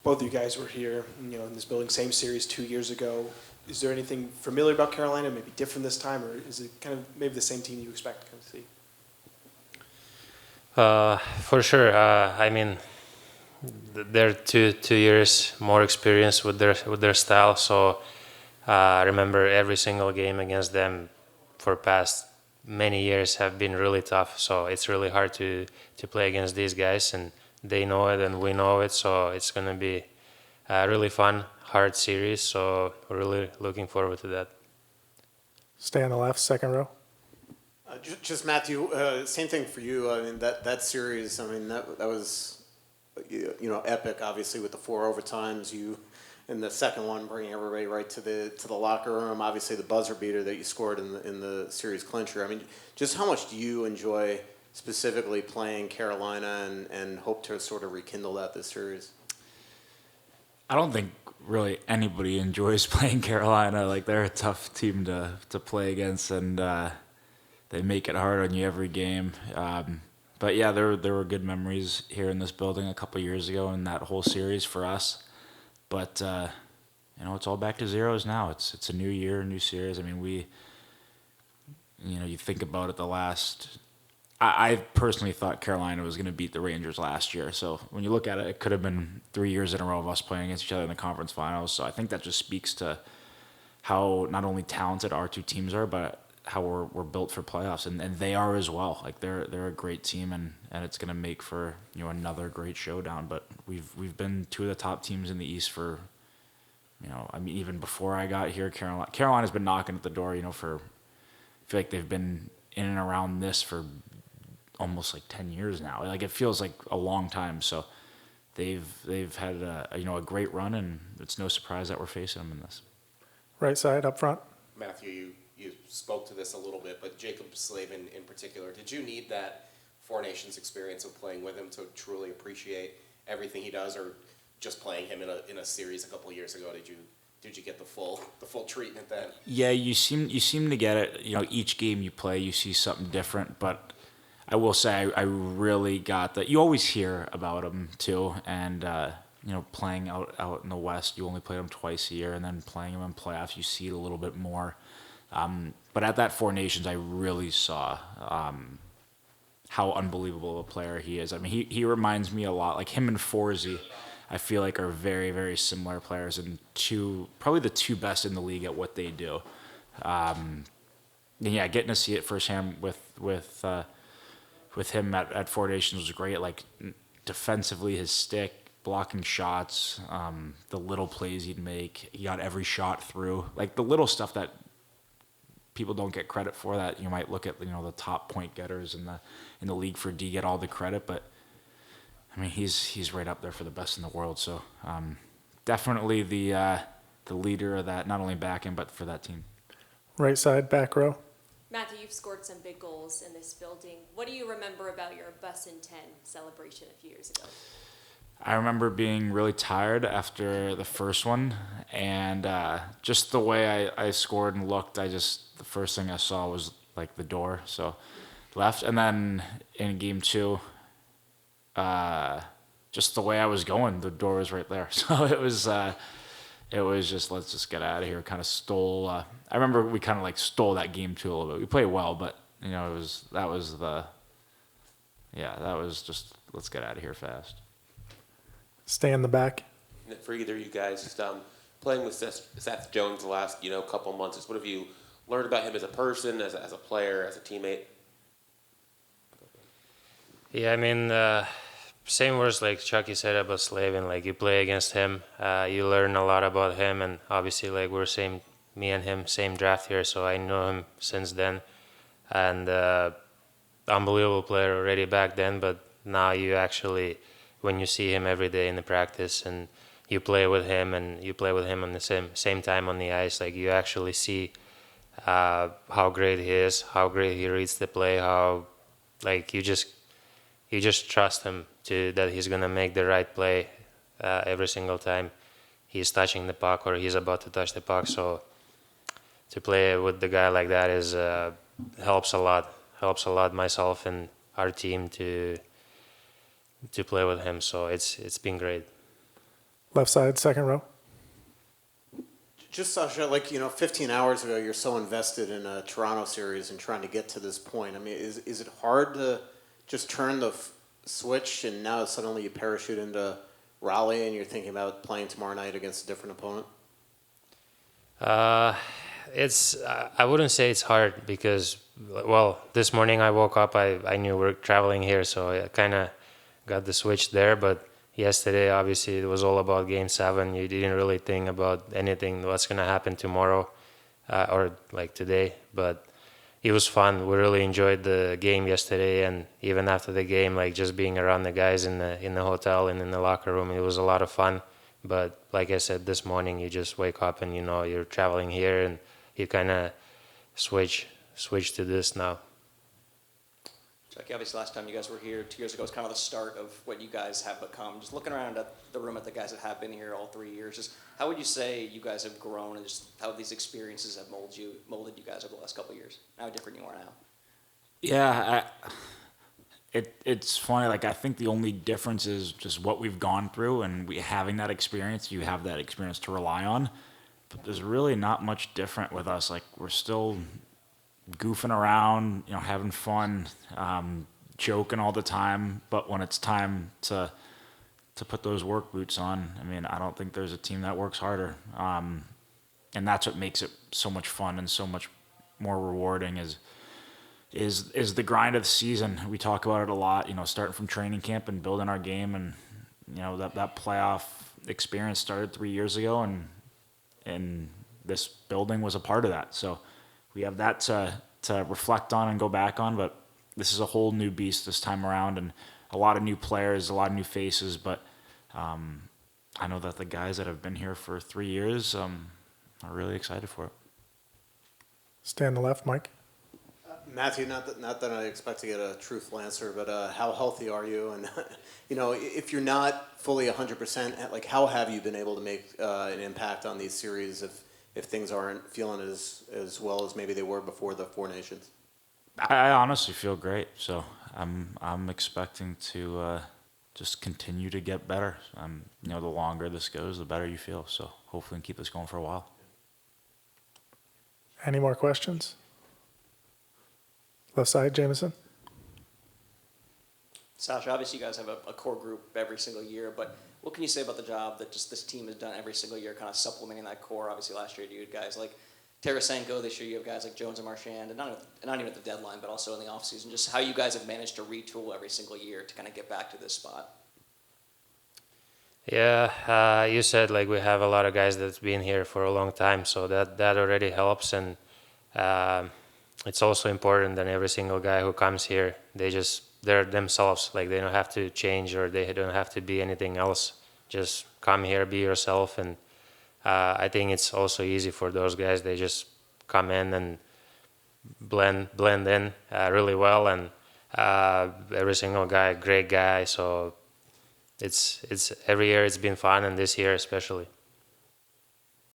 both of you guys were here, in this building, same series 2 years ago. Is there anything familiar about Carolina, maybe different this time, or is it kind of maybe the same team you expect to kind of see? For sure. I mean, they're 2 years more experience with their style. So I remember every single game against them for past many years have been really tough. So it's really hard to play against these guys, and they know it and we know it. So it's going to be a really fun, hard series. So we're really looking forward to that. Stay on the left, second row. Just Matthew, same thing for you. I mean, that series, I mean, that was, epic, obviously, with the 4 overtimes. You, in the second one, bringing everybody right to the locker room. Obviously, the buzzer beater that you scored in the series clincher. I mean, just how much do you enjoy specifically playing Carolina and hope to sort of rekindle that this series? I don't think really anybody enjoys playing Carolina. Like, they're a tough team to play against, and they make it hard on you every game. But yeah, there were good memories here in this building a couple years ago in that whole series for us. But it's all back to zeros now. It's a new year, new series. I mean, you think about it. I personally thought Carolina was going to beat the Rangers last year. So when you look at it, it could have been 3 years in a row of us playing against each other in the conference finals. So I think that just speaks to how not only talented our two teams are, but how we're built for playoffs, and they are as well. Like they're a great team, and it's going to make for another great showdown. But we've been two of the top teams in the East for I mean, even before I got here. Carolina's been knocking at the door. I feel like they've been in and around this for almost like 10 years now. Like it feels like a long time. So they've had a great run, and it's no surprise that we're facing them in this. Right side up front. Matthew, you spoke to this a little bit, but Jacob Slavin in particular, did you need that Four Nations experience of playing with him to truly appreciate everything he does, or just playing him in a series a couple of years ago, did you get the full treatment then? Yeah, you seem to get it. Each game you play, you see something different. But I will say, I really got that. You always hear about him too, and playing out in the West, you only play him twice a year, and then playing him in playoffs, you see it a little bit more. But at that Four Nations, I really saw how unbelievable a player he is. I mean, he reminds me a lot, like him and Forsey, I feel like are very, very similar players, and probably the two best in the league at what they do. And yeah, getting to see it firsthand with him at Four Nations was great. Like defensively, his stick, blocking shots, the little plays he'd make. He got every shot through. Like the little stuff that people don't get credit for, that you might look at the top point getters in the league for D get all the credit, but I mean he's right up there for the best in the world. So definitely the leader of that, not only back end but for that team. Right side back row. Matthew, you've scored some big goals in this building. What do you remember about your bus in 10 celebration a few years ago? I remember being really tired after the first one, and just the way I scored and looked, the first thing I saw was like the door, so left. And then in game 2, just the way I was going, the door was right there. So it was just, let's just get out of here. Kind of stole. I remember we kind of like stole that game 2 a little bit. We played well, but that was just, let's get out of here fast. Stay in the back. For either of you guys, just playing with Seth Jones the last couple months, just what have you learned about him as a person, as a player, as a teammate? Yeah, I mean, same words like Chucky said about Slavin. Like you play against him, you learn a lot about him, and obviously like me and him, same draft here, so I know him since then, and unbelievable player already back then. But now you actually, when you see him every day in the practice and you play with him on the same time on the ice, like you actually see how great he is, how great he reads the play, how like you just trust him that he's gonna make the right play every single time he's touching the puck or he's about to touch the puck. So to play with the guy like that is helps a lot myself and our team to play with him. So it's been great. Left side, second row. Just Sasha, 15 hours ago, you're so invested in a Toronto series and trying to get to this point. I mean, is it hard to just turn the switch and now suddenly you parachute into Raleigh and you're thinking about playing tomorrow night against a different opponent? I wouldn't say it's hard because, well, this morning I woke up, I knew we're traveling here, so I kind of got the switch there. But yesterday, obviously, it was all about Game 7. You didn't really think about anything, what's going to happen tomorrow or like today. But it was fun. We really enjoyed the game yesterday, and even after the game, like just being around the guys in the hotel and in the locker room, it was a lot of fun. But like I said, this morning you just wake up and you know you're traveling here, and you kind of switch to this now. Chucky, obviously last time you guys were here 2 years ago was kind of the start of what you guys have become. Just looking around at the room at the guys that have been here all 3 years, just how would you say you guys have grown and just how these experiences have molded you guys over the last couple of years? How different you are now? Yeah, it's funny. Like, I think the only difference is just what we've gone through, and we having that experience. You have that experience to rely on, but there's really not much different with us. Like, we're still goofing around, having fun, joking all the time. But when it's time to put those work boots on, I mean, I don't think there's a team that works harder. And that's what makes it so much fun and so much more rewarding is the grind of the season. We talk about it a lot, starting from training camp and building our game, and that playoff experience started 3 years ago, and this building was a part of that. So we have that to reflect on and go back on, but this is a whole new beast this time around, and a lot of new players, a lot of new faces, but I know that the guys that have been here for 3 years are really excited for it. Stay on the left, Mike. Matthew, not that I expect to get a truthful answer, but how healthy are you? And if you're not fully 100%, like how have you been able to make an impact on these series if things aren't feeling as well as maybe they were before the Four Nations? I honestly feel great, so I'm expecting to just continue to get better. The longer this goes, the better you feel. So hopefully, we can keep this going for a while. Any more questions? Left side, Jameson. Sasha, obviously you guys have a core group every single year, but what can you say about the job that just this team has done every single year, kind of supplementing that core? Obviously last year you had guys like Tarasenko, this year you have guys like Jones and Marchand, and not even at the deadline, but also in the offseason, just how you guys have managed to retool every single year to kind of get back to this spot. Yeah, you said like we have a lot of guys that's been here for a long time, so that already helps, and it's also important that every single guy who comes here, they're themselves. Like they don't have to change or they don't have to be anything else. Just come here, be yourself, and I think it's also easy for those guys. They just come in and blend in really well, and every single guy, great guy. So it's every year it's been fun, and this year especially.